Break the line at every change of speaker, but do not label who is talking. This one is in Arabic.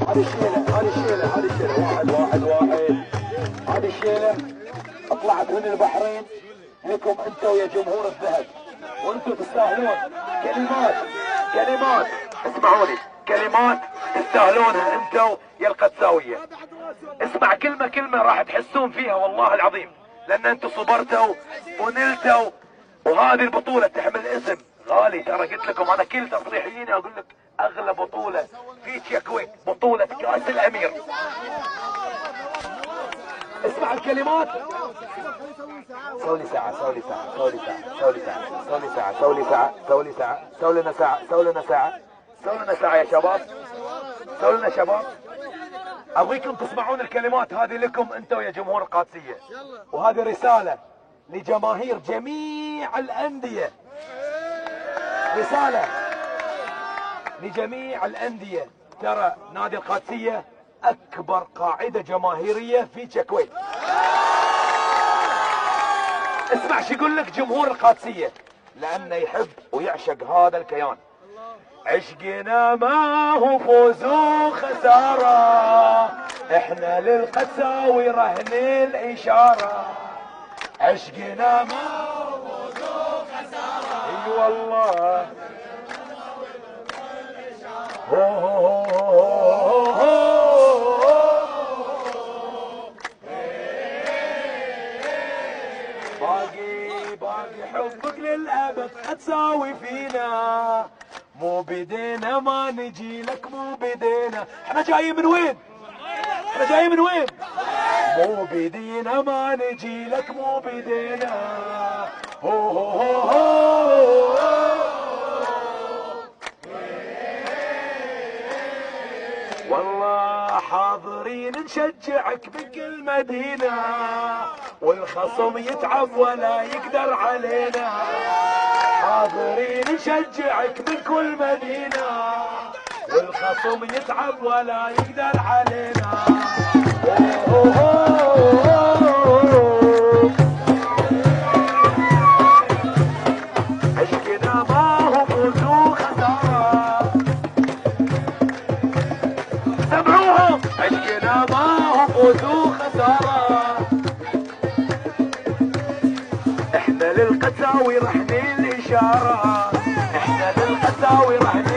هذه الشيله هذه الشيله هذه الشيله، واحد واحد واحد. هذه الشيله طلعت من البحرين لكم انتم يا جمهور الذهب، وانتم تستاهلون. كلمات كلمات، اسمعوني، كلمات تستاهلونها انتم يا القدساويه. اسمع كلمه كلمه راح تحسون فيها والله العظيم، لان انتم صبرتوا ونلتوا. وهذه البطوله تحمل اسم غالي، ترى قلت لكم انا كل تصريحيين اقول لك اغلى بطوله في الكويت بطوله كاس الامير. اسمع الكلمات. سولي ساعة سولي ساعة سولي ساعة سولي ساعة سولي ساعة سولي ساعة سولي ساعة سولي لنا ساعة سولي لنا ساعة سولي لنا ساعة يا شباب، سولي لنا شباب. ابغيكم تسمعون الكلمات هذه لكم انتم يا جمهور القادسية، وهذه رسالة لجماهير جميع الأندية، رسالة لجميع الأندية. ترى نادي القادسية أكبر قاعدة جماهيرية في الكويت. اسمع شو يقول لك جمهور القادسية، لأنه يحب ويعشق هذا الكيان. عشقنا ما هو فوز وخسارة، احنا للقدساوي رهن الإشارة. عشقنا ما هو فوز وخسارة، اي والله. هو هو هو باقي حبك للأبد هتساوي فينا، مو بدينا ما نجي لك، مو بدينا. احنا جايين من وين؟ احنا جايين من وين؟ مو بدينا ما نجي لك، مو بدينا. هو هو هو والله حاضرين نشجعك بكل مدينة، والخصم يتعب ولا يقدر علينا. حاضرين نشجعك من كل مدينة، والخصم يتعب ولا يقدر علينا. عشقنا ما هو فوز وخسارة، سمعوهم. عشقنا ما هو فوز وخسارة، احنا للقدساوي رهن الإشارة، احنا للقدساوي رهن